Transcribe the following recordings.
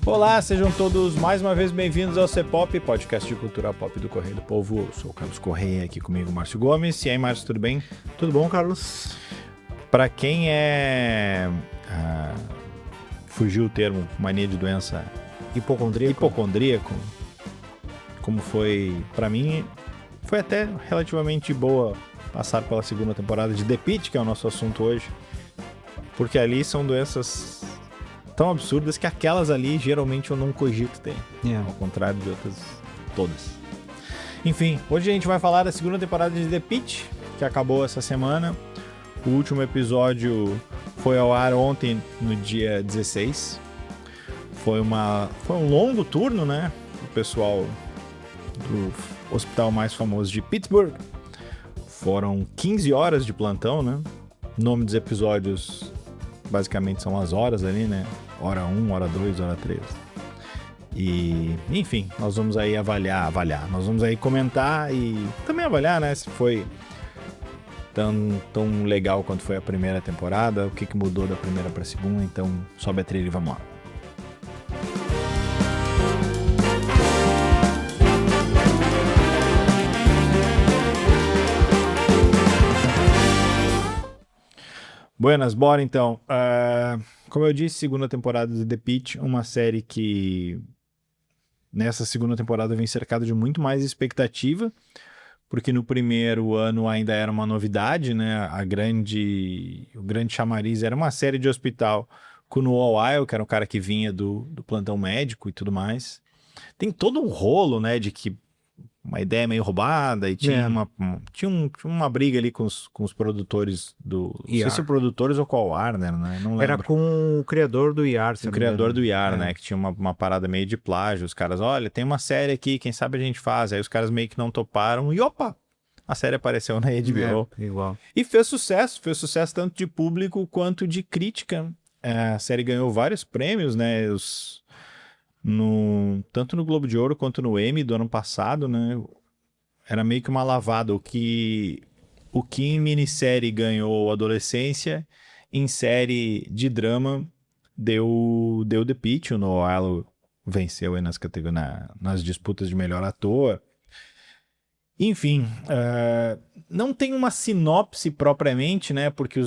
Olá, sejam todos mais uma vez bem-vindos ao C-Pop, podcast de cultura pop do Correio do Povo. Eu sou o Carlos Correia, aqui comigo Márcio Gomes. E aí, Márcio, tudo bem? Tudo bom, Carlos? Pra quem fugiu o termo mania de doença hipocondríaco, como foi pra mim, foi até relativamente boa passar pela segunda temporada de The Pitt, que é o nosso assunto hoje, porque ali são doenças tão absurdas que aquelas ali geralmente eu não cogito ter, ao contrário de outras todas. Enfim, hoje a gente vai falar da segunda temporada de The Pitt, que acabou essa semana. O último episódio foi ao ar ontem, no dia 16. Foi um longo turno, né? O pessoal do hospital mais famoso de Pittsburgh. Foram 15 horas de plantão, né? O nome dos episódios basicamente são as horas ali, né? Hora 1, hora 2, hora 3. E, enfim, nós vamos aí avaliar. Nós vamos aí comentar e também avaliar, né? Se foi tão legal quanto foi a primeira temporada, o que mudou da primeira pra segunda. Então, sobe a trilha e vamos lá. Buenas, bora então. Como eu disse, segunda temporada de The Pitt, uma série que nessa segunda temporada vem cercada de muito mais expectativa, porque no primeiro ano ainda era uma novidade, né? O grande chamariz era uma série de hospital com o Noah Wyle, que era um cara que vinha do plantão médico e tudo mais. Tem todo um rolo, né, de que uma ideia meio roubada e tinha uma briga ali com os produtores do... Não sei se produtores ou com a Warner, né? Não lembro. Era com o criador do ER. O criador do ER, né? Que tinha uma parada meio de plágio. Os caras, olha, tem uma série aqui, quem sabe a gente faz. Aí os caras meio que não toparam e opa! A série apareceu na HBO. Igual. E fez sucesso tanto de público quanto de crítica. A série ganhou vários prêmios, né? Tanto no Globo de Ouro quanto no Emmy do ano passado, né? Era meio que uma lavada. O que em minissérie ganhou adolescência, em série de drama deu The Pitt. O Noah Wyle venceu aí nas disputas de melhor ator. Enfim, não tem uma sinopse propriamente, né? Porque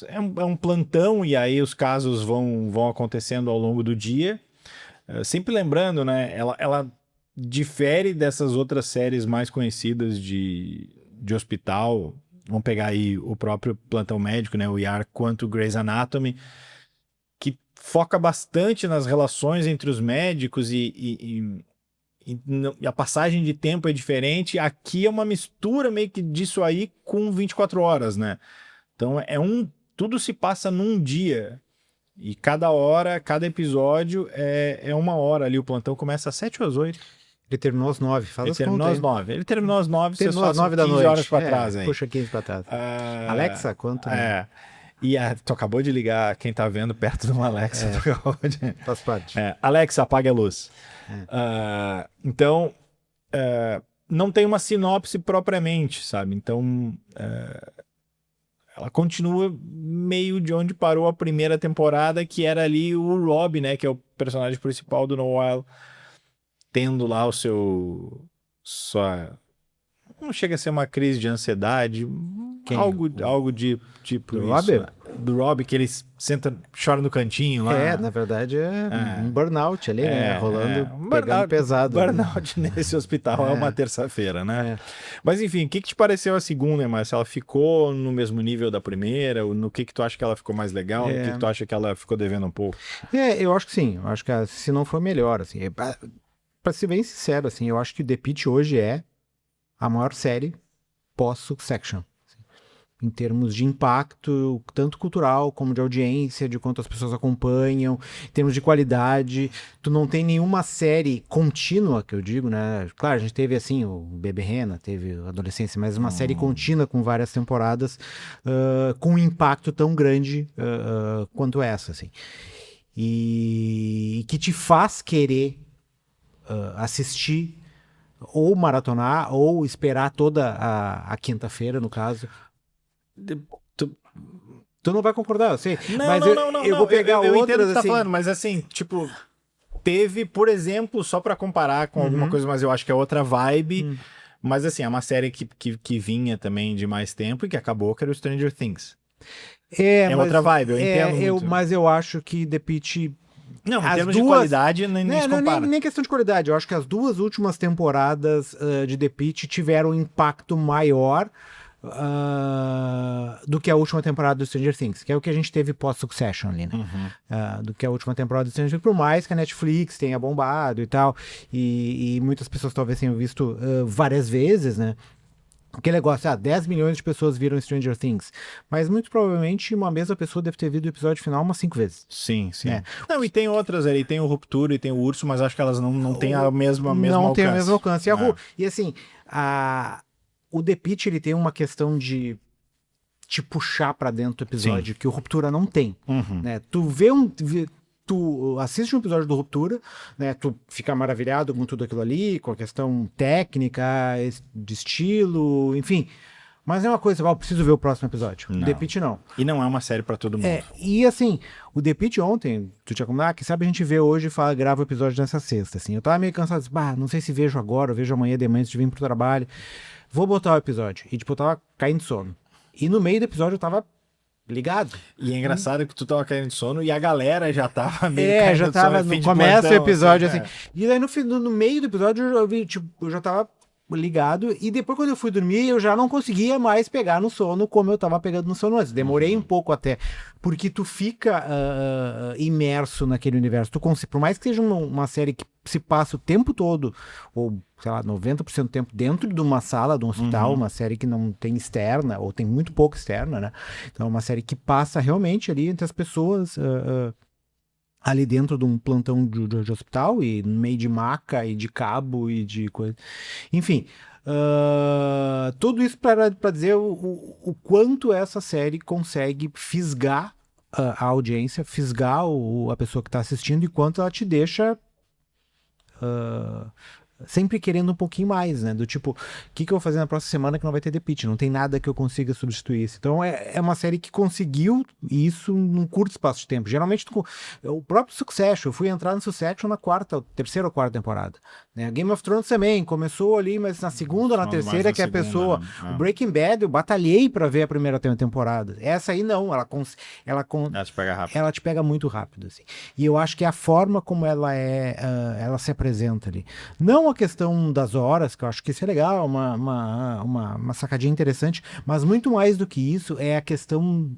é um plantão e aí os casos vão acontecendo ao longo do dia. Sempre lembrando, né, ela difere dessas outras séries mais conhecidas de hospital. Vamos pegar aí o próprio Plantão Médico, né, o ER, quanto Grey's Anatomy, que foca bastante nas relações entre os médicos e a passagem de tempo é diferente. Aqui é uma mistura meio que disso aí com 24 horas, né? Então tudo se passa num dia. E cada episódio é uma hora ali. O plantão começa às 7 ou às 8? Ele terminou às 9, Ele terminou às 9, vocês fazem 9 da 15 noite. horas pra trás aí. Puxa 15 pra trás. Alexa, quanto? E tu acabou de ligar quem tá vendo perto de uma Alexa. Faz parte. Alexa, apague a luz. Então, não tem uma sinopse propriamente, sabe? Então, ela continua meio de onde parou a primeira temporada, que era ali o Rob, né? Que é o personagem principal do Noah Wyle, tendo lá não chega a ser uma crise de ansiedade, algo de tipo do isso. Rob? Do Rob, que ele chora no cantinho lá. Na verdade um burnout ali, né? Rolando, pegando pesado. Burnout nesse hospital é uma terça-feira, né? Mas enfim, o que te pareceu a segunda, Márcio? Ela ficou no mesmo nível da primeira? No que tu acha que ela ficou mais legal? No que tu acha que ela ficou devendo um pouco? Eu acho que sim. Eu acho que se não for melhor, assim. Pra ser bem sincero, assim, eu acho que The Pitt hoje é a maior série pós-Succession. Em termos de impacto, tanto cultural como de audiência, de quanto as pessoas acompanham, em termos de qualidade. Tu não tem nenhuma série contínua, que eu digo, né? Claro, a gente teve, assim, o Bebê Rena, teve a Adolescência, mas uma série contínua com várias temporadas, com um impacto tão grande quanto essa, assim. E que te faz querer assistir, ou maratonar, ou esperar toda a quinta-feira, no caso. Tu não vai concordar, eu sei. Não. Eu vou pegar eu outras, entendo o que assim... tá falando, mas assim, tipo... teve, por exemplo, só pra comparar com alguma coisa, mas eu acho que é outra vibe. Mas assim, é uma série que vinha também de mais tempo e que acabou, que era o Stranger Things. É mas, outra vibe, eu entendo muito. Mas eu acho que The Pitt... Não, em as termos de duas- qualidade, nem se compara. nem questão de qualidade. Eu acho que as duas últimas temporadas de The Pitt tiveram um impacto maior do que a última temporada do Stranger Things, que é o que a gente teve pós-Succession ali, né? Do que a última temporada do Stranger Things, por mais que a Netflix tenha bombado e tal, e muitas pessoas talvez tenham visto várias vezes, né? Aquele negócio, 10 milhões de pessoas viram Stranger Things, mas muito provavelmente uma mesma pessoa deve ter visto o episódio final umas 5 vezes. Sim. É. Não, e tem outras ali, tem o Ruptura e tem o Urso, mas acho que elas não têm a mesma Não alcance. tem o mesmo alcance. E assim, o The Pitt, ele tem uma questão de te puxar pra dentro do episódio, que o Ruptura não tem. Né? Tu assiste um episódio do Ruptura, né? Tu fica maravilhado com tudo aquilo ali, com a questão técnica, de estilo, enfim. Mas é uma coisa, eu preciso ver o próximo episódio. Não. The Pitt não. E não é uma série pra todo mundo. E assim, o The Pitt ontem, tu tinha comentado, que sabe a gente vê hoje e grava o episódio nessa sexta, assim. Eu tava meio cansado, não sei se vejo agora, eu vejo amanhã de manhã antes de vir pro trabalho. Vou botar o episódio. E tipo, eu tava caindo de sono. E no meio do episódio eu tava ligado. E é engraçado que tu tava caindo de sono e a galera já tava meio caindo já de sono, tava, fim de começa plantão, o episódio assim. E daí no meio do episódio eu vi, tipo, eu já tava ligado, e depois quando eu fui dormir eu já não conseguia mais pegar no sono como eu tava pegando no sono antes. Demorei um pouco até, porque tu fica imerso naquele universo. Por mais que seja uma série que se passa o tempo todo, ou sei lá, 90% do tempo dentro de uma sala, de um hospital, uma série que não tem externa, ou tem muito pouco externa, né? Então é uma série que passa realmente ali entre as pessoas, ali dentro de um plantão de hospital, e no meio de maca e de cabo e de coisa. Enfim, tudo isso para dizer o quanto essa série consegue fisgar a audiência, fisgar a pessoa que está assistindo, e quanto ela te deixa sempre querendo um pouquinho mais, né? Do tipo, o que eu vou fazer na próxima semana que não vai ter The Pitt? Não tem nada que eu consiga substituir isso. Então é uma série que conseguiu isso num curto espaço de tempo. Geralmente, o próprio Succession, eu fui entrar no Succession na terceira ou quarta temporada. Né? Game of Thrones também, começou ali, mas na segunda ou na terceira que a pessoa... Né? O Breaking Bad, eu batalhei pra ver a primeira temporada. Essa aí não, ela te pega rápido. Ela te pega muito rápido, assim. E eu acho que a forma como ela ela se apresenta ali. Não a questão das horas, que eu acho que isso é legal, uma sacadinha interessante, mas muito mais do que isso é a questão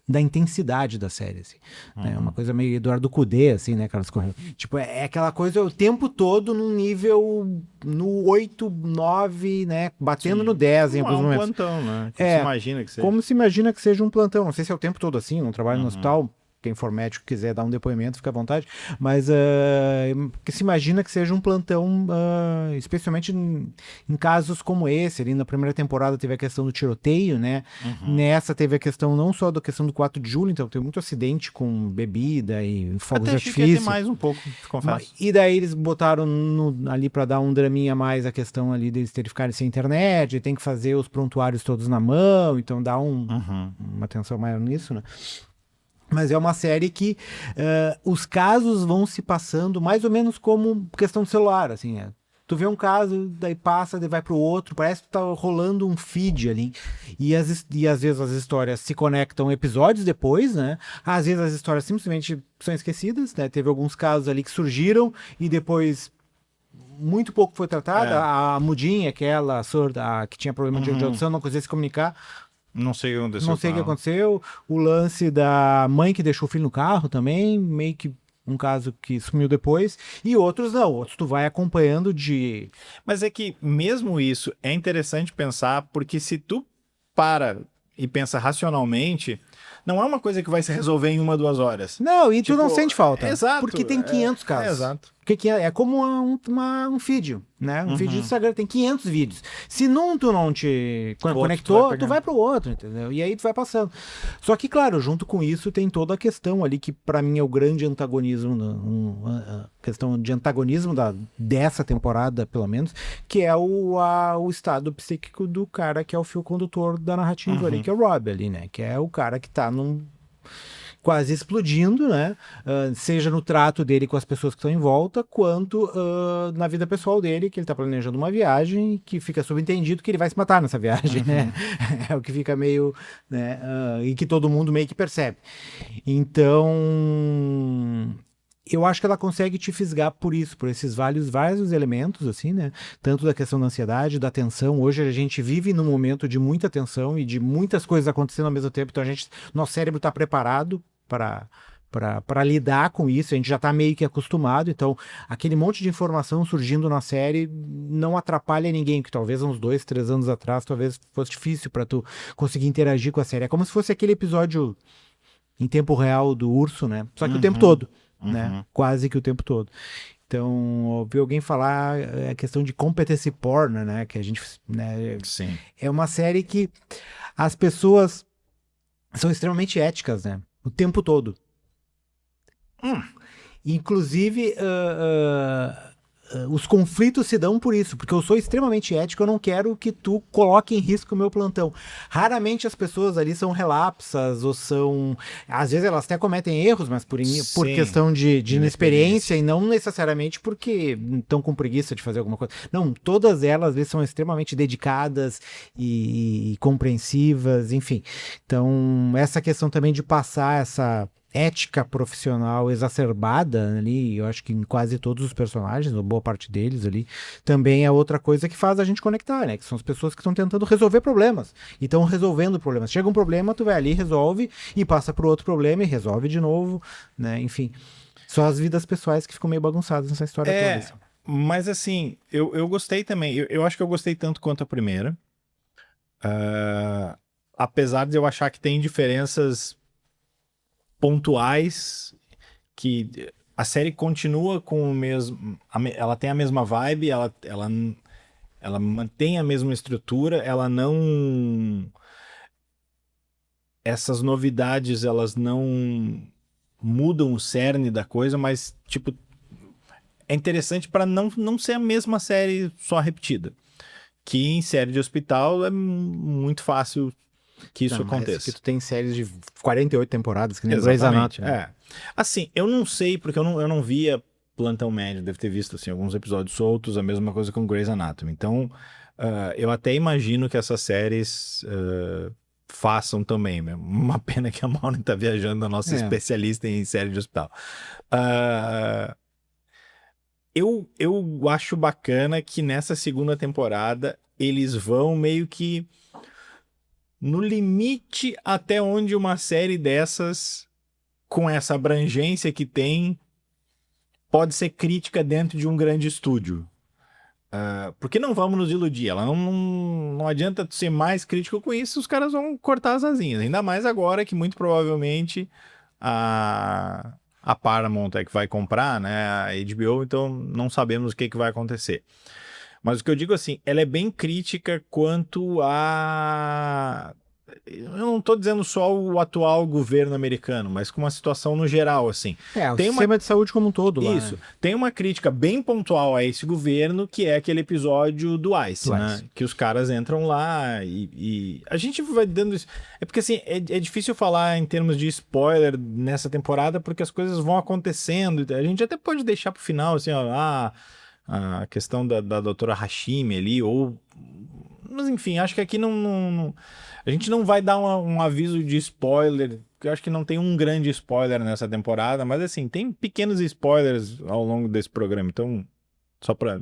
da intensidade da série, assim. Né? Uma coisa meio Eduardo Cudê, assim, né, Carlos Correia? Tipo, é aquela coisa o tempo todo num nível no 8, 9, né, batendo no 10 em alguns momentos. Plantão, né? Como se imagina que seja. Como se imagina que seja um plantão. Não sei se é o tempo todo assim, não trabalho no hospital. Quem for médico quiser dar um depoimento, fica à vontade. Mas que se imagina que seja um plantão, especialmente em casos como esse. Ali na primeira temporada teve a questão do tiroteio, né? Nessa teve a questão não só da questão do 4 de julho, então teve muito acidente com bebida e fogos de artifício. Até achei que ia ter mais um pouco, confesso. E daí eles botaram ali para dar um draminha a mais a questão ali deles terem ficado sem internet, tem que fazer os prontuários todos na mão, então dá uma atenção maior nisso, né? Mas é uma série que os casos vão se passando mais ou menos como questão de celular, assim, Tu vê um caso, daí passa, daí vai pro outro, parece que tá rolando um feed ali. E às vezes as histórias se conectam episódios depois, né? Às vezes as histórias simplesmente são esquecidas, né? Teve alguns casos ali que surgiram e depois muito pouco foi tratada. A Mudinha, aquela surda, que tinha problema de audição, não conseguia se comunicar. Não sei o que aconteceu. Não sei o que aconteceu. O lance da mãe que deixou o filho no carro também, meio que um caso que sumiu depois, e outros não, outros tu vai acompanhando de... Mas é que mesmo isso é interessante pensar, porque se tu para e pensa racionalmente, não é uma coisa que vai se resolver em 1, 2 horas. Não, e tu não sente falta. Exato. Porque tem 500 casos. Exato. Porque é como um feed, né? Um feed do Instagram tem 500 vídeos. Se tu não te conectou, tu vai pro outro, entendeu? E aí tu vai passando. Só que, claro, junto com isso tem toda a questão ali que pra mim é o grande antagonismo, questão de antagonismo dessa temporada, pelo menos, que é o estado psíquico do cara que é o fio condutor da narrativa ali, que é o Rob ali, né? Que é o cara que tá quase explodindo, né? Seja no trato dele com as pessoas que estão em volta, quanto na vida pessoal dele, que ele tá planejando uma viagem que fica subentendido que ele vai se matar nessa viagem, né? É o que fica meio, né? E que todo mundo meio que percebe. Então, eu acho que ela consegue te fisgar por isso, por esses vários elementos, assim, né? Tanto da questão da ansiedade, da tensão. Hoje a gente vive num momento de muita tensão e de muitas coisas acontecendo ao mesmo tempo, então nosso cérebro está preparado para lidar com isso, a gente já está meio que acostumado, então aquele monte de informação surgindo na série não atrapalha ninguém, que talvez uns 2, 3 anos atrás talvez fosse difícil para tu conseguir interagir com a série. É como se fosse aquele episódio em tempo real do Urso, né? Só que o tempo todo, né? Quase que o tempo todo. Então, ouvi alguém falar a questão de competency porn, né? Que a gente, né? Sim. É uma série que as pessoas são extremamente éticas, né? O tempo todo. Inclusive, os conflitos se dão por isso, porque eu sou extremamente ético, eu não quero que tu coloque em risco o meu plantão. Raramente as pessoas ali são relapsas, ou são... Às vezes elas até cometem erros, mas por questão de inexperiência, e não necessariamente porque estão com preguiça de fazer alguma coisa. Não, todas elas às vezes são extremamente dedicadas e compreensivas, enfim. Então, essa questão também de passar essa ética profissional exacerbada ali, eu acho que em quase todos os personagens, ou boa parte deles ali, também é outra coisa que faz a gente conectar, né? Que são as pessoas que estão tentando resolver problemas e estão resolvendo problemas. Chega um problema, tu vai ali, resolve e passa para o outro problema e resolve de novo, né? Enfim, só as vidas pessoais que ficam meio bagunçadas nessa história toda. Assim. Mas assim, eu gostei também. Eu acho que eu gostei tanto quanto a primeira. Apesar de eu achar que tem diferenças pontuais, que a série continua com o mesmo... Ela tem a mesma vibe, ela mantém a mesma estrutura, ela não... Essas novidades, elas não mudam o cerne da coisa, mas, tipo, é interessante para não ser a mesma série só repetida. Que em série de hospital é muito fácil que isso aconteça. Que tu tem séries de 48 temporadas, que nem Grey's Grey's Anatomy. Assim, eu não sei, porque eu não via Plantão Médio, deve ter visto assim, alguns episódios soltos, a mesma coisa com Grey's Anatomy. Então, eu até imagino que essas séries façam também. Uma pena que a Maureen tá viajando, a nossa especialista em série de hospital. Eu acho bacana que nessa segunda temporada eles vão meio que no limite até onde uma série dessas, com essa abrangência que tem, pode ser crítica dentro de um grande estúdio. Porque não vamos nos iludir, ela não adianta ser mais crítico com isso, os caras vão cortar as asinhas. Ainda mais agora que muito provavelmente a Paramount é que vai comprar, né, a HBO, então não sabemos o que vai acontecer. Mas o que eu digo assim, ela é bem crítica quanto a... Eu não estou dizendo só o atual governo americano, mas com uma situação no geral, assim. O sistema de saúde como um todo lá. Isso. Né? Tem uma crítica bem pontual a esse governo, que é aquele episódio do Ice, né? Que os caras entram lá e... A gente vai dando isso... É porque, assim, é difícil falar em termos de spoiler nessa temporada, porque as coisas vão acontecendo. A gente até pode deixar pro final, assim, ó... a questão da doutora Hashimi ali, ou... Mas enfim, acho que aqui a gente não vai dar um aviso de spoiler, porque eu acho que não tem um grande spoiler nessa temporada, mas assim, tem pequenos spoilers ao longo desse programa, então, só pra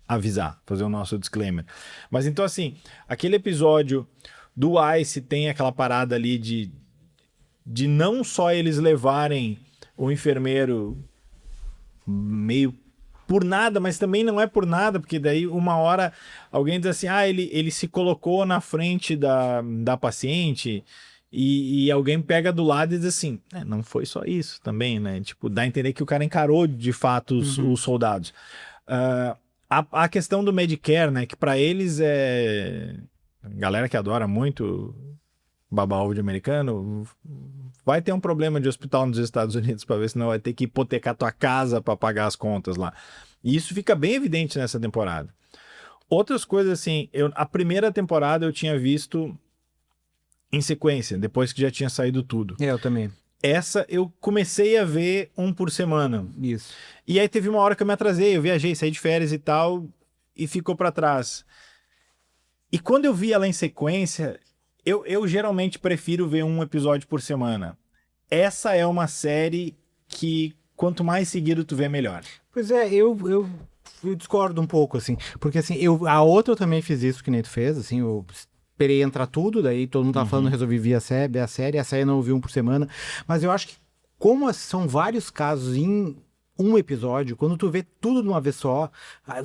avisar, fazer o nosso disclaimer. Mas então assim, aquele episódio do Ice tem aquela parada ali de não só eles levarem o enfermeiro meio por nada, mas também não é por nada, porque daí uma hora alguém diz assim, ele se colocou na frente da paciente e alguém pega do lado e diz assim, não foi só isso também, né? Tipo, dá a entender que o cara encarou de fato os soldados. A questão do Medicare, né, que para eles é... Galera que adora muito baba-ovo de americano, vai ter um problema de hospital nos Estados Unidos para ver se não vai ter que hipotecar tua casa para pagar as contas lá. E isso fica bem evidente nessa temporada. Outras coisas assim, a primeira temporada eu tinha visto em sequência, depois que já tinha saído tudo. Eu também. Essa eu comecei a ver um por semana. Isso. E aí teve uma hora que eu me atrasei, eu viajei, saí de férias e tal, e ficou pra trás. E quando eu vi ela em sequência, eu geralmente prefiro ver um episódio por semana. Essa é uma série que quanto mais seguido tu vê, melhor. Pois é, eu discordo um pouco, assim, porque assim, a outra eu também fiz isso que nem tu fez, assim, eu esperei entrar tudo, daí todo mundo tava falando, resolvi ver a série eu não vi um por semana, mas eu acho que como são vários casos em um episódio, quando tu vê tudo de uma vez só,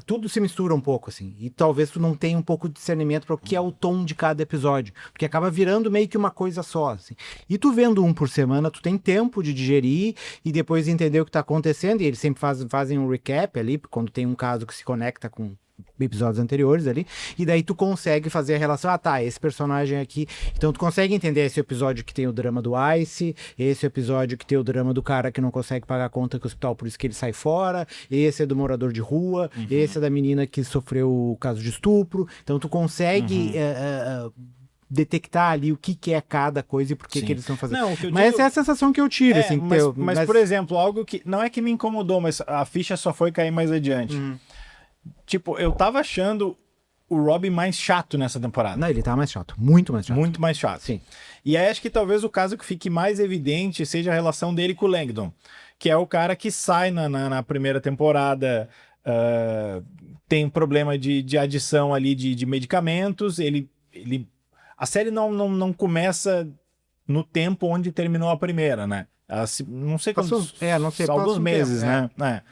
tudo se mistura um pouco, assim, e talvez tu não tenha um pouco de discernimento para o que é o tom de cada episódio, porque acaba virando meio que uma coisa só, assim. E tu vendo um por semana, tu tem tempo de digerir e depois entender o que tá acontecendo, e eles sempre fazem um recap ali, quando tem um caso que se conecta com episódios anteriores ali, e daí tu consegue fazer a relação, esse personagem aqui, então tu consegue entender esse episódio que tem o drama do Ice, esse episódio que tem o drama do cara que não consegue pagar a conta com o hospital, por isso que ele sai fora, esse é do morador de rua, esse é da menina que sofreu o caso de estupro, então tu consegue detectar ali o que é cada coisa e por que eles estão fazendo. Não, mas essa é a sensação que eu tive, assim. Mas, por exemplo, algo que não é que me incomodou, mas a ficha só foi cair mais adiante. Tipo, eu tava achando o Robin mais chato nessa temporada. Não, ele tá mais chato. Muito mais chato. Muito mais chato. Sim. E aí acho que talvez o caso que fique mais evidente seja a relação dele com o Langdon, que é o cara que sai na primeira temporada, tem problema de adição ali de medicamentos, a série não começa no tempo onde terminou a primeira, né? Não sei quantos... não sei, alguns meses, tempo, né?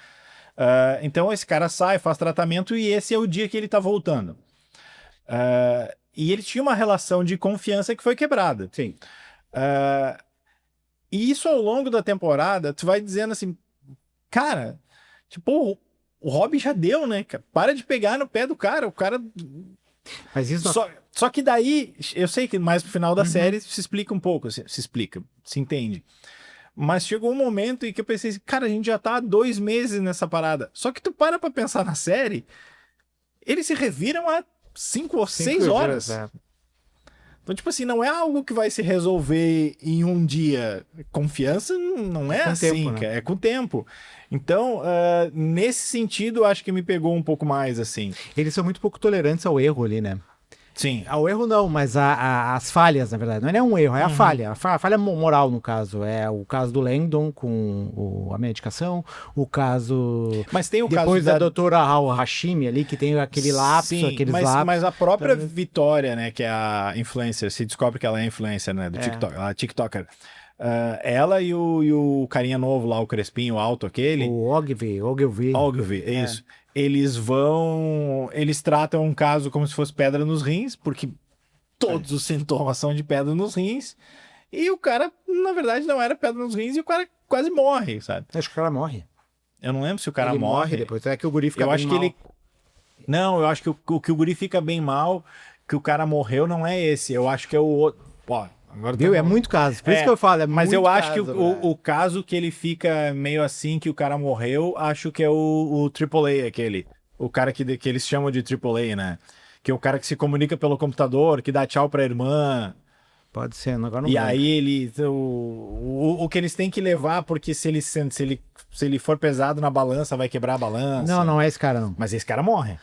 Então esse cara sai, faz tratamento e esse é o dia que ele tá voltando. E ele tinha uma relação de confiança que foi quebrada. Sim. E isso ao longo da temporada, tu vai dizendo assim, cara, tipo, o Robin já deu, né? Para de pegar no pé do cara, o cara... Mas isso só que daí, eu sei que mais pro final da série se explica um pouco, se entende. Mas chegou um momento em que eu pensei assim, cara, a gente já tá há 2 meses nessa parada. Só que tu para pra pensar na série, eles se reviram há 5 ou 6 horas. Então, tipo assim, não é algo que vai se resolver em um dia. Confiança não é assim, tempo, né? É com o tempo. Então, nesse sentido, acho que me pegou um pouco mais, assim. Eles são muito pouco tolerantes ao erro ali, né? Sim. Ao erro não, mas as falhas, na verdade. Não é um erro, é a falha. A falha moral, no caso. É o caso do Langdon com a medicação, o caso... Mas tem o depois caso da doutora Hashimi ali, que tem aquele lapso, aqueles lapsos. Mas a própria Vitória, né, que é a influencer, se descobre que ela é influencer, né, do TikTok, ela é TikToker. Ela e o carinha novo lá, o crespinho alto aquele... O Ogilvy, isso. Eles tratam um caso como se fosse pedra nos rins, porque todos os sintomas são de pedra nos rins, e o cara, na verdade, não era pedra nos rins, e o cara quase morre, sabe? Acho que o cara morre. Eu não lembro se o cara ele morre depois, é que o guri fica eu bem acho mal. que ele... Não, eu acho que o que o guri fica bem mal, que o cara morreu, não é esse, eu acho que é o outro... Pô, agora viu? É muito caso. Por isso que eu falo, mas eu acho caso, que o caso que ele fica meio assim, que o cara morreu, acho que é o AAA, aquele. O cara que eles chamam de AAA, né? Que é o cara que se comunica pelo computador, que dá tchau pra irmã. Pode ser, agora não E aí o que eles têm que levar, porque se ele for pesado na balança, vai quebrar a balança. Não é esse cara, não. Mas esse cara morre.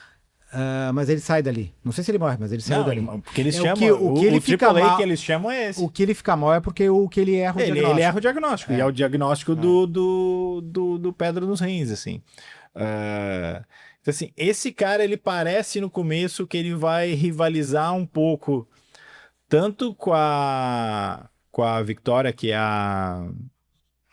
Mas ele sai dali. Não sei se ele morre, mas ele sai dali. Porque eles chamam, o que ele fica AAA mal, que eles chamam é esse. O que ele fica mal é porque o que ele erra o diagnóstico. Ele erra o diagnóstico. E é o diagnóstico do pedra nos rins, assim. Então, assim, esse cara, ele parece no começo que ele vai rivalizar um pouco, tanto com a Victoria, que é a...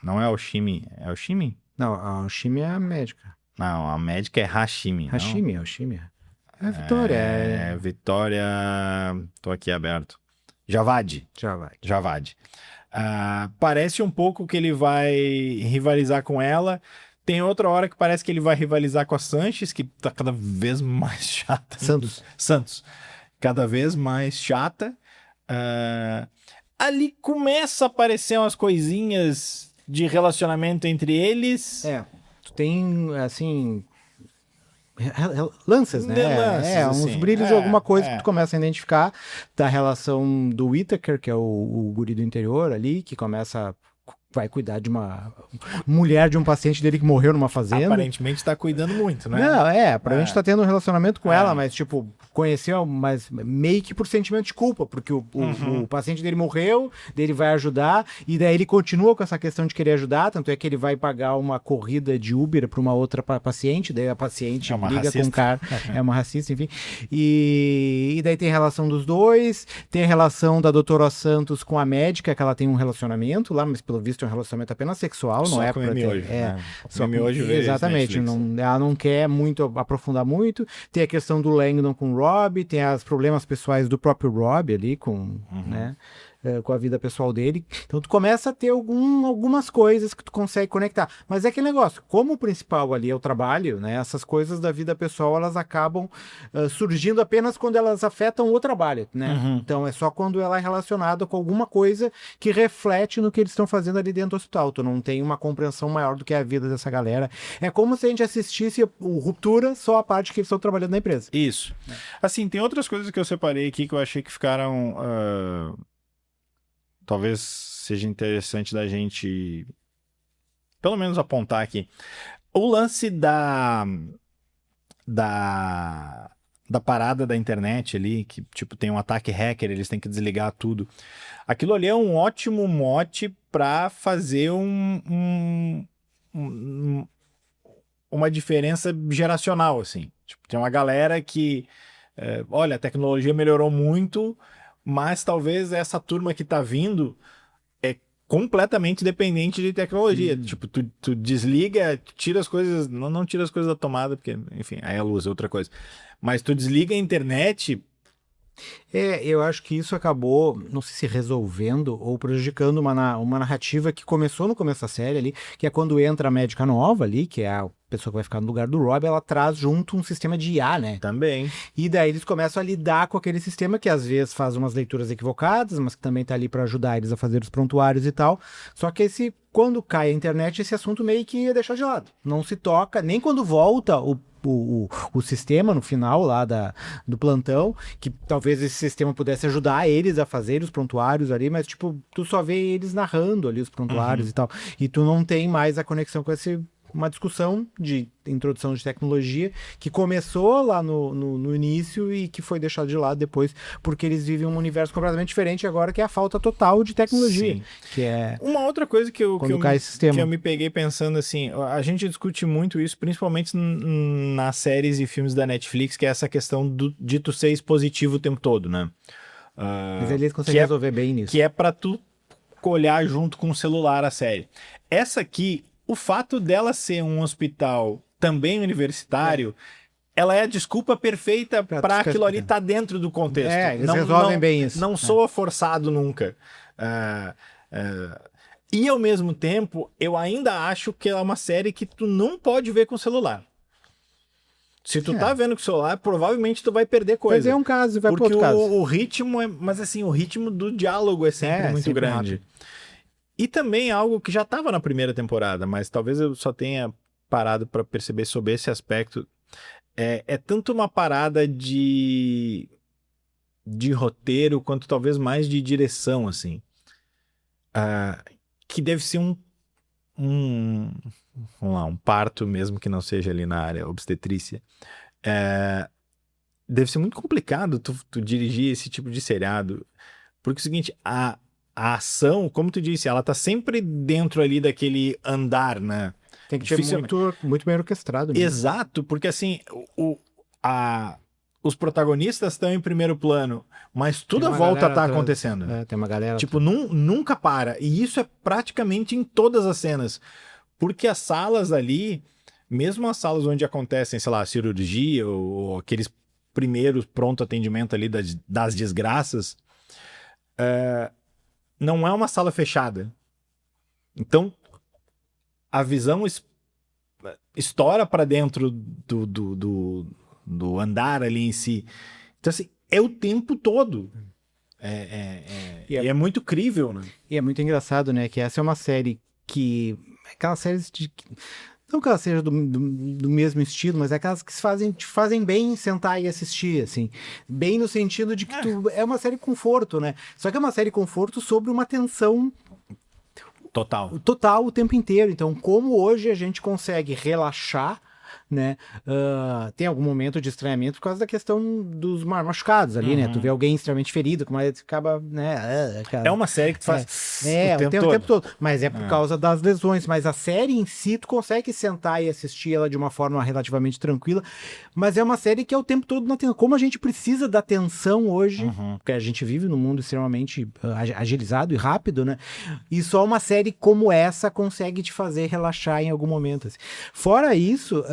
Não é a Oshimi. É a Oshimi? Não, a Oshimi é a médica. Não, a médica é Hashimi. Hashimi, É a Vitória. Vitória... Tô aqui aberto. Javad. Parece um pouco que ele vai rivalizar com ela. Tem outra hora que parece que ele vai rivalizar com a Sanches, que tá cada vez mais chata. Santos. Cada vez mais chata. Ali começa a aparecer umas coisinhas de relacionamento entre eles. Tu tem, assim... lances, né? Lances, uns brilhos de alguma coisa que tu começa a identificar da relação do Whittaker, que é o guri do interior ali, que começa vai cuidar de uma mulher de um paciente dele que morreu numa fazenda. Aparentemente tá cuidando muito, né? Não, aparentemente tá tendo um relacionamento com ela, mas, tipo, conheceu, mas meio que por sentimento de culpa, porque o paciente dele morreu, daí ele vai ajudar, e daí ele continua com essa questão de querer ajudar, tanto é que ele vai pagar uma corrida de Uber para uma outra paciente, daí a paciente briga com o cara, é uma racista, enfim. E daí tem a relação dos dois, tem a relação da doutora Santos com a médica, que ela tem um relacionamento lá, mas pelo visto é um relacionamento apenas sexual, só não é com pra miojo, ter... Só miojo vezes exatamente, ela não quer muito aprofundar muito. Tem a questão do Langdon com o Rob, tem os problemas pessoais do próprio Rob ali com, né, com a vida pessoal dele. Então tu começa a ter algumas coisas que tu consegue conectar. Mas é aquele negócio, como o principal ali é o trabalho, né, essas coisas da vida pessoal, elas acabam surgindo apenas quando elas afetam o trabalho, né? Então é só quando ela é relacionada com alguma coisa que reflete no que eles estão fazendo ali dentro do hospital. Tu não tem uma compreensão maior do que é a vida dessa galera. É como se a gente assistisse o Ruptura, só a parte que eles estão trabalhando na empresa. Isso. Assim, tem outras coisas que eu separei aqui que eu achei que ficaram... talvez seja interessante da gente pelo menos apontar aqui. O lance da parada da internet ali, que tipo tem um ataque hacker, eles têm que desligar tudo. Aquilo ali é um ótimo mote para fazer uma diferença geracional, assim. Tipo, tem uma galera que, olha, a tecnologia melhorou muito, mas talvez essa turma que tá vindo é completamente dependente de tecnologia. Tipo, tu desliga, tira as coisas, não tira as coisas da tomada, porque, enfim, aí a luz é outra coisa. Mas tu desliga a internet... Eu acho que isso acabou, não sei se resolvendo ou prejudicando uma narrativa que começou no começo da série ali, que é quando entra a médica nova ali, que é a pessoa que vai ficar no lugar do Rob, ela traz junto um sistema de IA, né? Também. E daí eles começam a lidar com aquele sistema que às vezes faz umas leituras equivocadas, mas que também tá ali para ajudar eles a fazer os prontuários e tal. Só que quando cai a internet, esse assunto meio que é deixado de lado. Não se toca, nem quando volta o sistema no final lá do plantão, que talvez esse sistema pudesse ajudar eles a fazer os prontuários ali, mas tipo, tu só vê eles narrando ali os prontuários e tal, e tu não tem mais a conexão com uma discussão de introdução de tecnologia que começou lá no início e que foi deixado de lado depois, porque eles vivem um universo completamente diferente agora, que é a falta total de tecnologia. Sim. Que é uma outra coisa que eu me peguei pensando assim, a gente discute muito isso, principalmente nas séries e filmes da Netflix, que é essa questão de tu ser expositivo o tempo todo, né? Mas eles conseguem resolver bem nisso. Que é pra tu olhar junto com o celular a série. Essa aqui, o fato dela ser um hospital também universitário, ela é a desculpa perfeita para aquilo ali estar dentro do contexto. Eles resolvem bem isso. Não soa forçado nunca. E ao mesmo tempo, eu ainda acho que é uma série que tu não pode ver com o celular. Se tu tá vendo com o celular, provavelmente tu vai perder coisa. Perder um caso e vai pro outro caso. Porque o ritmo mas assim, o ritmo do diálogo é sempre muito sempre grande. rápido. E também algo que já estava na primeira temporada, mas talvez eu só tenha parado para perceber sobre esse aspecto. É tanto uma parada de roteiro, quanto talvez mais de direção, assim. Que deve ser vamos lá, um parto, mesmo que não seja ali na área obstetrícia. Deve ser muito complicado tu dirigir esse tipo de seriado. Porque é o seguinte, a ação, como tu disse, ela tá sempre dentro ali daquele andar, né? Tem que ser muito bem orquestrado. Mesmo. Exato, porque assim, os protagonistas estão em primeiro plano, mas toda a volta tá acontecendo. Tem uma galera... Tipo, nunca para. E isso é praticamente em todas as cenas. Porque as salas ali, mesmo as salas onde acontecem, sei lá, a cirurgia ou aqueles primeiros pronto atendimento ali das desgraças, não é uma sala fechada. Então, a visão estoura para dentro do andar ali em si. Então, assim, é o tempo todo. E é muito crível, né? E é muito engraçado, né? Que essa é uma série que... Aquelas séries de... Não que ela seja do mesmo estilo, mas é aquelas que te fazem bem sentar e assistir, assim. Bem no sentido de que é uma série conforto, né? Só que é uma série conforto sobre uma tensão total o tempo inteiro. Então, como hoje a gente consegue relaxar, né? Tem algum momento de estranhamento por causa da questão dos machucados ali, né? Tu vê alguém extremamente ferido, como acaba, né? É uma série que tu faz o tempo todo. Mas é por causa das lesões. Mas a série em si, tu consegue sentar e assistir ela de uma forma relativamente tranquila. Mas é uma série que é o tempo todo na tensão. Como a gente precisa da tensão hoje, porque a gente vive num mundo extremamente agilizado e rápido, né? E só uma série como essa consegue te fazer relaxar em algum momento. Assim. Fora isso,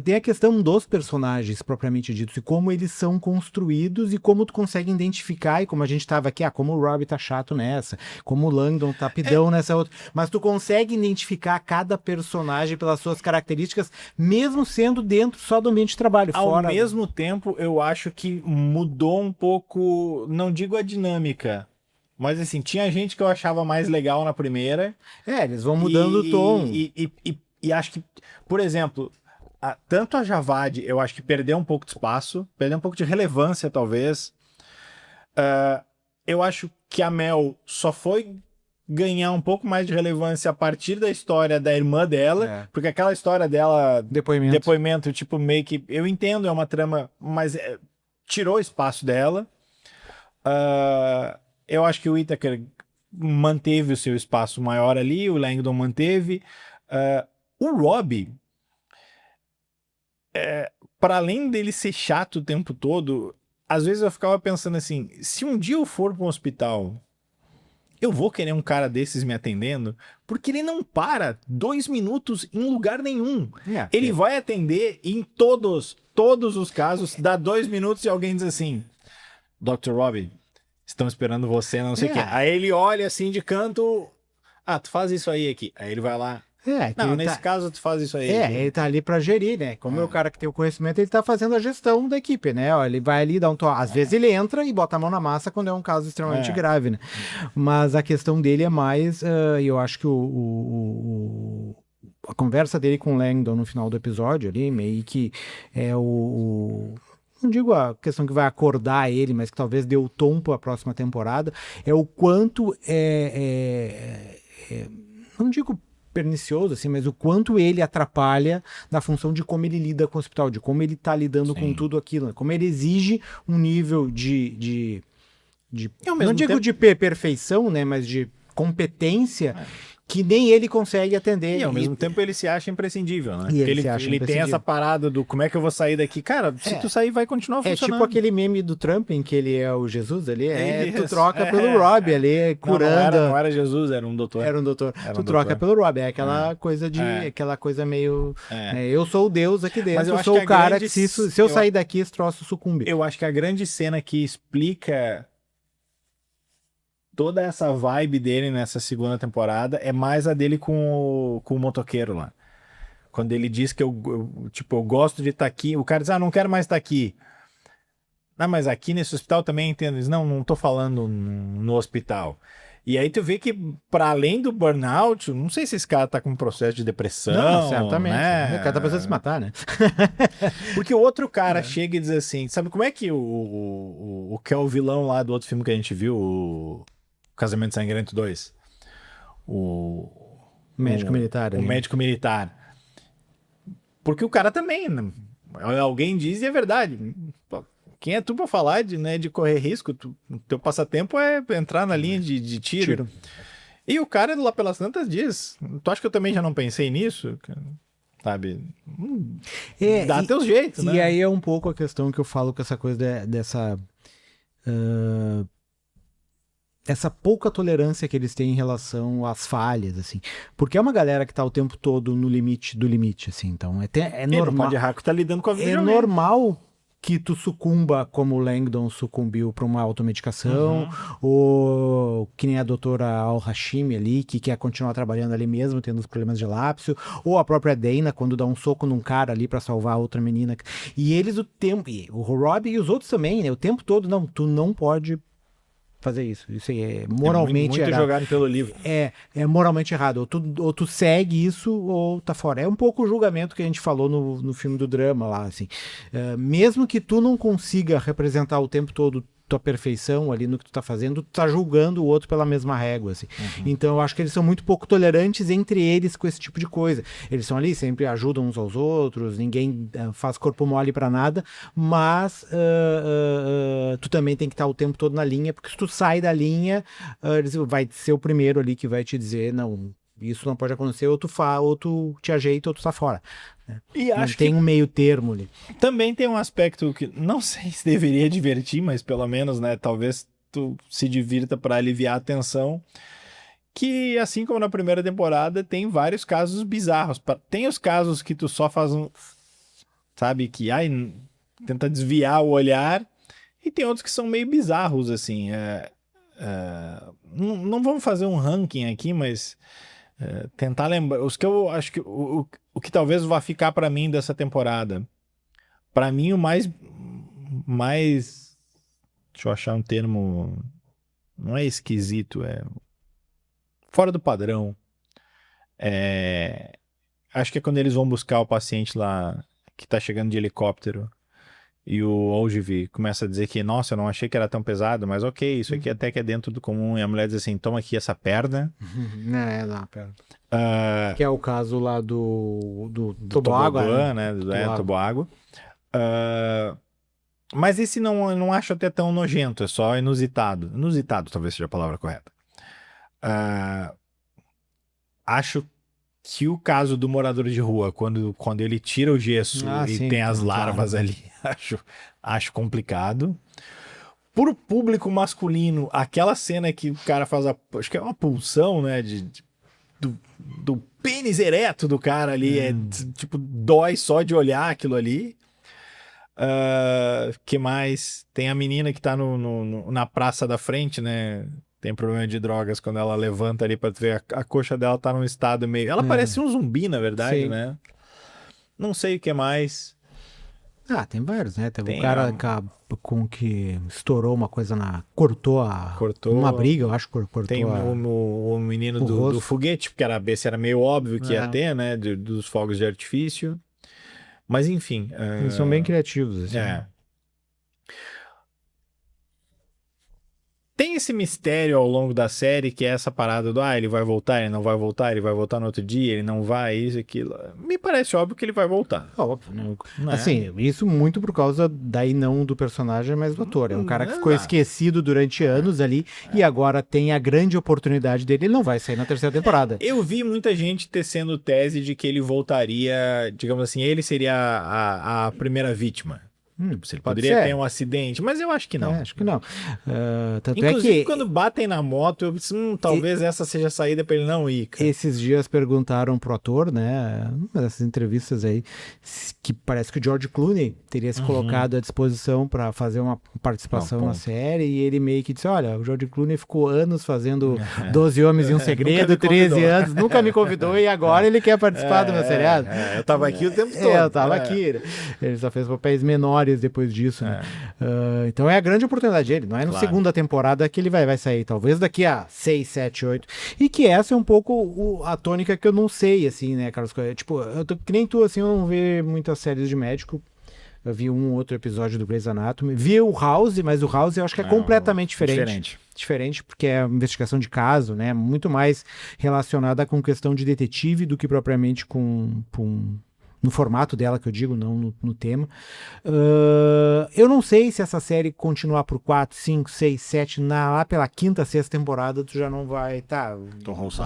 tem a questão dos personagens propriamente ditos e como eles são construídos e como tu consegue identificar, e como a gente tava aqui, como o Robbie tá chato nessa, como o Langdon tá pidão nessa outra, mas tu consegue identificar cada personagem pelas suas características, mesmo sendo dentro só do ambiente de trabalho. Ao mesmo tempo, eu acho que mudou um pouco, não digo a dinâmica, mas assim, tinha gente que eu achava mais legal na primeira. Eles vão mudando o tom. E acho que, por exemplo, tanto a Javad, eu acho que perdeu um pouco de espaço, perdeu um pouco de relevância, talvez. Eu acho que a Mel só foi ganhar um pouco mais de relevância a partir da história da irmã dela, porque aquela história dela, depoimento, tipo, meio que, eu entendo, é uma trama, mas tirou espaço dela. Eu acho que o Whittaker manteve o seu espaço maior ali, o Langdon manteve. O Robbie, para além dele ser chato o tempo todo, às vezes eu ficava pensando assim, se um dia eu for para um hospital, eu vou querer um cara desses me atendendo, porque ele não para 2 minutos em lugar nenhum. Ele vai atender em todos os casos, dá 2 minutos e alguém diz assim, Dr. Robbie, estão esperando você, não sei o quê. Aí ele olha assim de canto, tu faz isso aí aqui. Aí ele vai lá, não, nesse caso tu faz isso aí. Ele tá ali pra gerir, né? Como é o cara que tem o conhecimento, ele tá fazendo a gestão da equipe, né? Ele vai ali dar um toque. Às vezes ele entra e bota a mão na massa quando é um caso extremamente grave, né? Mas a questão dele é mais, eu acho que a conversa dele com o Langdon no final do episódio ali, meio que é não digo a questão que vai acordar ele, mas que talvez dê o tom para a próxima temporada, é o quanto não digo pernicioso, assim, mas o quanto ele atrapalha na função de como ele lida com o hospital, de como ele tá lidando com tudo aquilo, né? Como ele exige um nível de não digo de perfeição, né, mas de competência que nem ele consegue atender. E ao mesmo tempo ele se acha imprescindível, né? E ele tem essa parada do como é que eu vou sair daqui. Cara, se tu sair vai continuar funcionando. É tipo aquele meme do Trump em que ele é o Jesus ali, tu troca pelo Robbie ali, curando. Não era Jesus, era um doutor. Era um doutor. Tu troca pelo Robbie, é aquela coisa de, aquela coisa meio, eu sou o Deus aqui dentro, eu sou o cara que se eu sair daqui esse troço sucumbe. Eu acho que a grande cena que explica toda essa vibe dele nessa segunda temporada é mais a dele com o motoqueiro lá. Quando ele diz que eu gosto de estar aqui, o cara diz, não quero mais estar aqui. Mas aqui nesse hospital também entendo. Diz, não tô falando no hospital. E aí tu vê que, para além do burnout, não sei se esse cara tá com um processo de depressão. Não, certamente. Né? O cara tá pensando em se matar, né? Porque o outro cara chega e diz assim, sabe como é que o que é o vilão lá do outro filme que a gente viu, o Casamento Sangrento 2? O médico militar. O médico militar. Porque o cara também, né? Alguém diz e é verdade. Quem é tu pra falar de correr risco? Teu passatempo é entrar na linha de tiro. E o cara lá pelas tantas dias. Tu acha que eu também já não pensei nisso? Sabe? Dá teus jeitos, né? E aí é um pouco a questão que eu falo com essa coisa dessa... essa pouca tolerância que eles têm em relação às falhas, assim. Porque é uma galera que tá o tempo todo no limite do limite, assim. Então é normal. Não pode errar que tá lidando com a vida. É normal que tu sucumba, como o Langdon sucumbiu para uma automedicação, ou que nem a doutora Al-Hashimi ali, que quer continuar trabalhando ali mesmo, tendo os problemas de lápsio, ou a própria Dana, quando dá um soco num cara ali para salvar a outra menina. E eles o Robbie e os outros também, né? O tempo todo, tu não pode fazer isso. Isso aí é moralmente muito errado. Jogado pelo livro. É moralmente errado. Ou tu segue isso ou tá fora. É um pouco o julgamento que a gente falou no filme do drama lá, assim. Mesmo que tu não consiga representar o tempo todo tua perfeição ali no que tu tá fazendo, tu tá julgando o outro pela mesma régua, assim. Então eu acho que eles são muito pouco tolerantes entre eles com esse tipo de coisa. Eles são ali, sempre ajudam uns aos outros, ninguém faz corpo mole pra nada, mas tu também tem que estar o tempo todo na linha, porque se tu sai da linha, vai ser o primeiro ali que vai te dizer, não, isso não pode acontecer, ou tu te ajeita ou tu tá fora. E Não acho tem que um meio termo ali. também tem um aspecto que não sei se deveria divertir, mas pelo menos, né, talvez tu se divirta para aliviar a tensão, que assim como na primeira temporada, tem vários casos bizarros. Tem os casos que tu só faz sabe, que tenta desviar o olhar, e tem outros que são meio bizarros, assim. Não vamos fazer um ranking aqui, mas tentar lembrar. Os que eu acho que. O que talvez vá ficar pra mim dessa temporada. Pra mim, o mais. Deixa eu achar um termo. Não é esquisito, é. Fora do padrão. Acho que é quando eles vão buscar o paciente lá que tá chegando de helicóptero. E o Ogilvy começa a dizer que, nossa, eu não achei que era tão pesado, mas ok, isso aqui até que é dentro do comum. E a mulher diz assim, toma aqui essa perna. Não, pera. Que é o caso lá do Toboágua, né? Toboágua. Mas esse eu não acho até tão nojento, é só inusitado. Inusitado talvez seja a palavra correta. Acho que o caso do morador de rua, quando ele tira o gesso e sim, tem as larvas ali, acho complicado. Por público masculino, aquela cena que o cara faz acho que é uma pulsão, né, do pênis ereto do cara ali, tipo, dói só de olhar aquilo ali. Que mais? Tem a menina que tá na praça da frente, né? Tem problema de drogas quando ela levanta ali pra ver a coxa dela tá num estado meio. Ela parece um zumbi, na verdade, Sim. né? Não sei o que mais. Tem vários, né? Teve Tem um cara com que estourou uma coisa cortou uma briga, eu acho que cortou. Tem o menino do foguete, porque esse era meio óbvio que ia ter, né? Dos fogos de artifício. Mas enfim. Eles são bem criativos, assim. Tem esse mistério ao longo da série, que é essa parada do ele vai voltar, ele não vai voltar, ele vai voltar no outro dia, ele não vai, isso, aquilo. Me parece óbvio que ele vai voltar. Óbvio, né? Assim, isso muito por causa daí não do personagem, mas do ator. É um cara que ficou esquecido durante anos ali e agora tem a grande oportunidade dele, ele não vai sair na terceira temporada. Eu vi muita gente tecendo tese de que ele voltaria, digamos assim, ele seria a primeira vítima. Ele poderia ter um acidente, mas eu acho que não. Acho que não. Tanto Inclusive, é que quando batem na moto, eu disse, talvez essa seja a saída pra ele não ir. Cara. Esses dias perguntaram pro ator, né, nessas entrevistas aí, que parece que o George Clooney teria se colocado à disposição para fazer uma participação na série, e ele meio que disse, olha, o George Clooney ficou anos fazendo 12 Homens e um Segredo, 13 anos, nunca me convidou, e agora ele quer participar do meu seriado. Eu tava aqui o tempo todo. Eu tava aqui. Ele só fez papéis menores depois disso, né? Então é a grande oportunidade dele, não é na segunda temporada que ele vai sair, talvez daqui a 6, 7, 8, e que essa é um pouco a tônica que eu não sei, assim, né, Carlos? Tipo, que nem tu, assim, eu não vejo muitas séries de médico, eu vi um outro episódio do Grey's Anatomy, vi o House, mas o House eu acho que é completamente diferente, porque é uma investigação de caso, né, muito mais relacionada com questão de detetive do que propriamente com no formato dela, que eu digo, não no tema. Eu não sei se essa série continuar por 4, 5, 6, 7, lá pela quinta, sexta temporada, tu já não vai...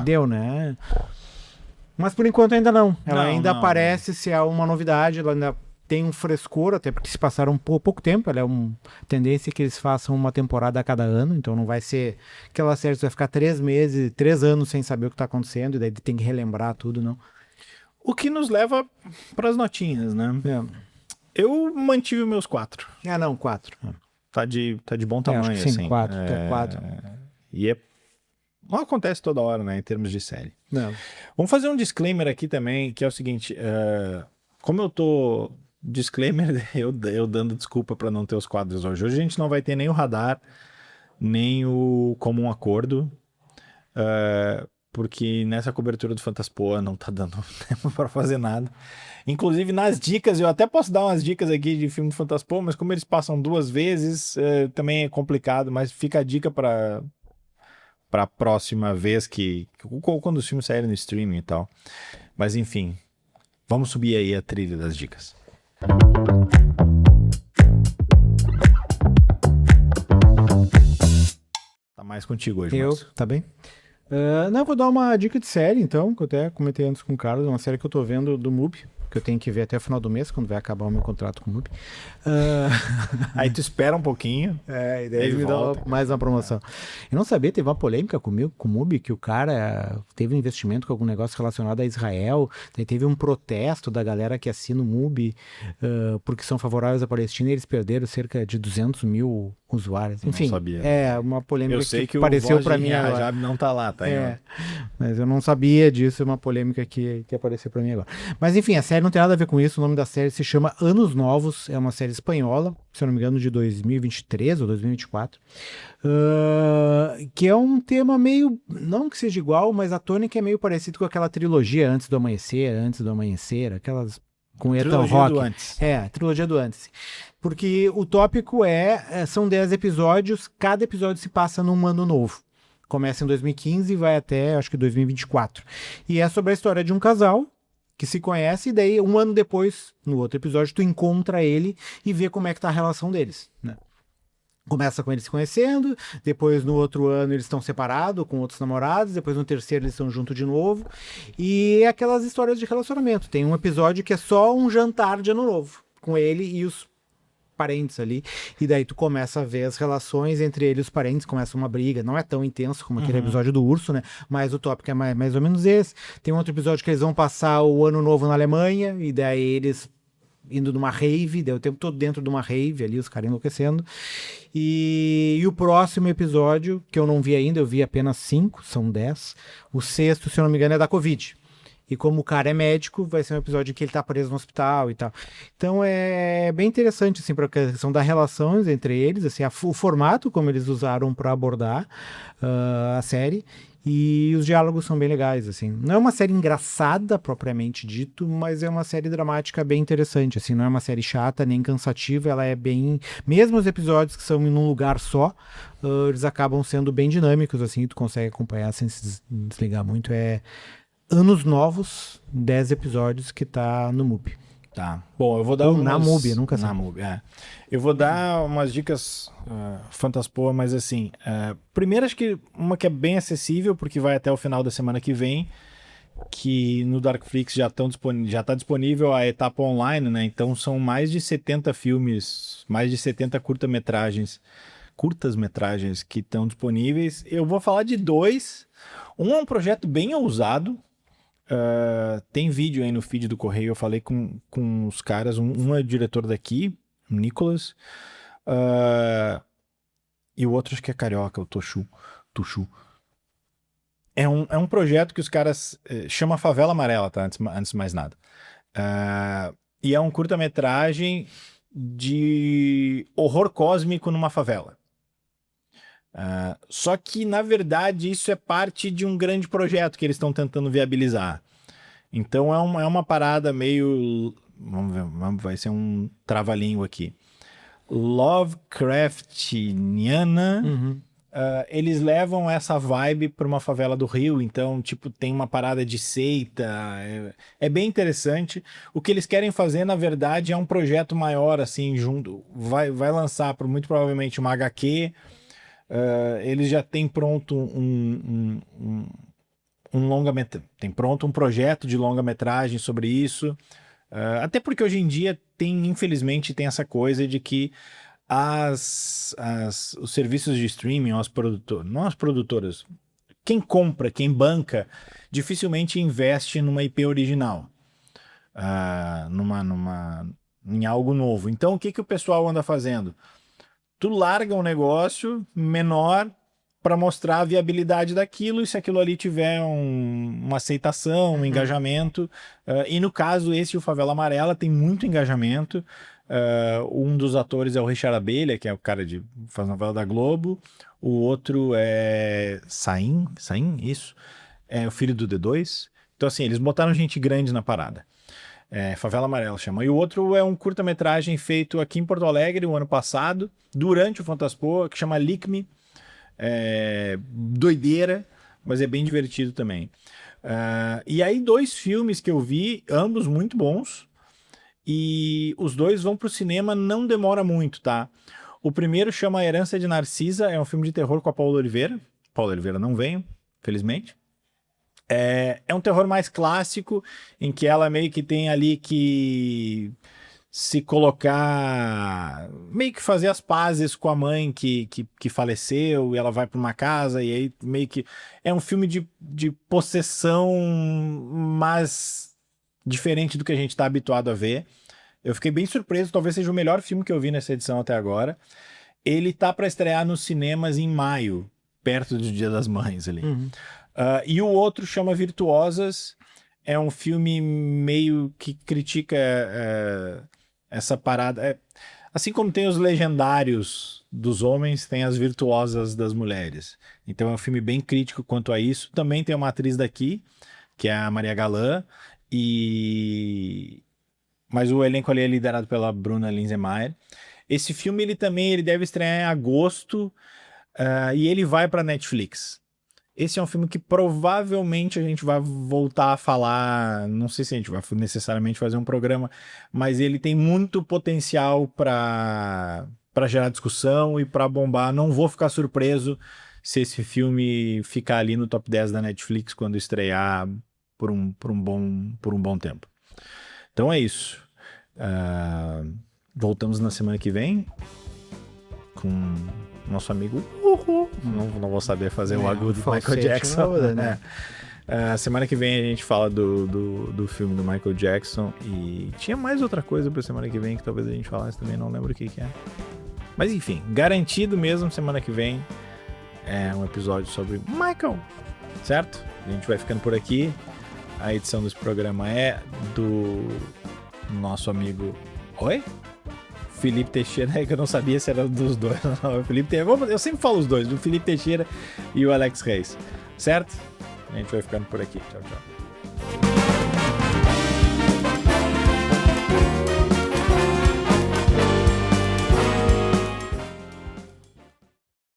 Deu, né? Mas por enquanto ainda não. Ela ainda parece ser uma novidade, ela ainda tem um frescor, até porque se passaram pouco tempo, ela é uma tendência que eles façam uma temporada a cada ano, então não vai ser aquela série que vai ficar 3 meses, 3 anos sem saber o que tá acontecendo, e daí tem que relembrar tudo, não. O que nos leva para as notinhas, né? Eu mantive os meus 4. 4. Tá de bom tamanho, acho que sim, assim. 4. E não acontece toda hora, né, em termos de série. Não. Vamos fazer um disclaimer aqui também, que é o seguinte, como eu tô... Disclaimer, eu dando desculpa para não ter os quadros hoje. Hoje a gente não vai ter nem o Radar, nem o Comum Acordo. porque nessa cobertura do Fantaspoa não tá dando tempo para fazer nada. Inclusive nas dicas, eu até posso dar umas dicas aqui de filme do Fantaspoa, mas como eles passam 2 vezes, também é complicado, mas fica a dica para a próxima vez quando os filmes saírem no streaming e tal. Mas enfim, vamos subir aí a trilha das dicas. Tá mais contigo hoje, Marcos. Tá bem? Não, eu vou dar uma dica de série, então, que eu até comentei antes com o Carlos, uma série que eu tô vendo do MUBI, que eu tenho que ver até o final do mês, quando vai acabar o meu contrato com o MUBI. Aí tu espera um pouquinho. E daí me dá mais uma promoção. Eu não sabia, teve uma polêmica comigo, com o MUBI, que o cara teve um investimento com algum negócio relacionado a Israel, daí teve um protesto da galera que assina o MUBI, porque são favoráveis à Palestina, e eles perderam cerca de 200 mil usuários. Enfim, não sabia. É uma polêmica eu sei que apareceu o para mim agora. Rajab não tá lá, tá? Mas eu não sabia disso, é uma polêmica que apareceu para mim agora. Mas enfim, a série não tem nada a ver com isso, o nome da série se chama Anos Novos, é uma série espanhola, se eu não me engano de 2023 ou 2024, que é um tema meio, não que seja igual, mas a tônica é meio parecido com aquela trilogia Antes do Amanhecer, aquelas com Ethan Hawke. A trilogia do Antes. Porque o tópico são 10 episódios, cada episódio se passa num ano novo. Começa em 2015 e vai até, acho que 2024. E é sobre a história de um casal que se conhece, e daí, um ano depois, no outro episódio, tu encontra ele e vê como é que tá a relação deles, né? Começa com eles se conhecendo, depois no outro ano eles estão separados com outros namorados, depois no terceiro eles estão juntos de novo, e é aquelas histórias de relacionamento. Tem um episódio que é só um jantar de ano novo, com ele e os parentes ali, e daí tu começa a ver as relações entre ele e os parentes, começa uma briga, não é tão intenso como aquele episódio do urso, né, mas o tópico é mais ou menos esse. Tem um outro episódio que eles vão passar o ano novo na Alemanha, e daí eles indo numa rave, daí o tempo todo dentro de uma rave ali, os caras enlouquecendo. E o próximo episódio, que eu não vi ainda, eu vi apenas 5, são 10, o sexto, se eu não me engano, é da Covid. E como o cara é médico, vai ser um episódio em que ele tá preso no hospital e tal. Então é bem interessante, assim, para a questão das relações entre eles, assim, o formato como eles usaram para abordar a série. E os diálogos são bem legais, assim. Não é uma série engraçada, propriamente dito, mas é uma série dramática bem interessante, assim. Não é uma série chata, nem cansativa, ela é bem... Mesmo os episódios que são em um lugar só, eles acabam sendo bem dinâmicos, assim, tu consegue acompanhar sem se desligar muito. Anos Novos, 10 episódios, que tá no MUBI. Tá. Bom, eu vou dar na MUBI, nunca sei. Na MUBI, Eu vou dar umas dicas Fantaspoa, mas assim, primeiro acho que uma que é bem acessível, porque vai até o final da semana que vem, que no Darkflix já tá disponível a etapa online, né? Então são mais de 70 filmes, mais de 70 curtas-metragens que estão disponíveis. Eu vou falar de 2. Um é um projeto bem ousado. Tem vídeo aí no feed do Correio, eu falei com os caras, um é o diretor daqui, o Nicolas, e o outro acho que é carioca, o Tuxu. É um projeto que os caras chama Favela Amarela, tá? Antes de mais nada. E é um curta-metragem de horror cósmico numa favela. Só que, na verdade, isso é parte de um grande projeto que eles estão tentando viabilizar. Então é uma parada meio... Vamos ver, vai ser um trava-língua aqui. Lovecraftiana. Eles levam essa vibe para uma favela do Rio, então, tipo, tem uma parada de seita, é bem interessante. O que eles querem fazer, na verdade, é um projeto maior, assim, junto, vai lançar muito provavelmente uma HQ. Eles já têm pronto um longa-metragem, tem pronto um projeto de longa-metragem sobre isso, até porque hoje em dia infelizmente tem essa coisa de que os serviços de streaming, não as produtoras, quem compra, quem banca, dificilmente investe numa IP original, em algo novo. Então o que o pessoal anda fazendo? Tu larga um negócio menor para mostrar a viabilidade daquilo, e se aquilo ali tiver uma aceitação, um engajamento, e no caso esse, o Favela Amarela, tem muito engajamento. Um dos atores é o Richard Abelha, que é o cara de faz novela da Globo, o outro é Saim, isso, é o filho do D2. Então, assim, eles botaram gente grande na parada. Favela Amarela chama. E o outro é um curta-metragem feito aqui em Porto Alegre o ano passado, durante o Fantaspoa, que chama Lick Me. Doideira, mas é bem divertido também. E aí 2 filmes que eu vi, ambos muito bons, e os 2 vão pro cinema, não demora muito, tá? O primeiro chama A Herança de Narcisa, é um filme de terror com a Paula Oliveira. Paula Oliveira não veio, felizmente. É um terror mais clássico, em que ela meio que tem ali que se colocar, meio que fazer as pazes com a mãe que faleceu, e ela vai para uma casa, e aí meio que... É um filme de possessão, mas diferente do que a gente está habituado a ver. Eu fiquei bem surpreso, talvez seja o melhor filme que eu vi nessa edição até agora. Ele tá para estrear nos cinemas em maio, perto do Dia das Mães ali. E o outro chama Virtuosas, é um filme meio que critica essa parada. Assim como tem os legendários dos homens, tem as virtuosas das mulheres. Então é um filme bem crítico quanto a isso. Também tem uma atriz daqui, que é a Maria Galã, mas o elenco ali é liderado pela Bruna Linsenmayer. Esse filme ele deve estrear em agosto, e ele vai para Netflix. Esse é um filme que provavelmente a gente vai voltar a falar, não sei se a gente vai necessariamente fazer um programa, mas ele tem muito potencial para gerar discussão e para bombar. Não vou ficar surpreso se esse filme ficar ali no top 10 da Netflix quando estrear por um bom tempo. Então é isso. Voltamos na semana que vem com nosso amigo não vou saber fazer o agudo do Michael Jackson, né? Semana que vem a gente fala do filme do Michael Jackson, e tinha mais outra coisa pra semana que vem que talvez a gente falasse também, não lembro o que é. Mas enfim, garantido mesmo, semana que vem é um episódio sobre Michael, certo? A gente vai ficando por aqui. A edição desse programa é do nosso amigo... Oi? Felipe Teixeira, que eu não sabia se era dos dois. Não, o Felipe Teixeira, eu sempre falo os dois, do Felipe Teixeira e o Alex Reis, certo? A gente vai ficando por aqui. Tchau, tchau.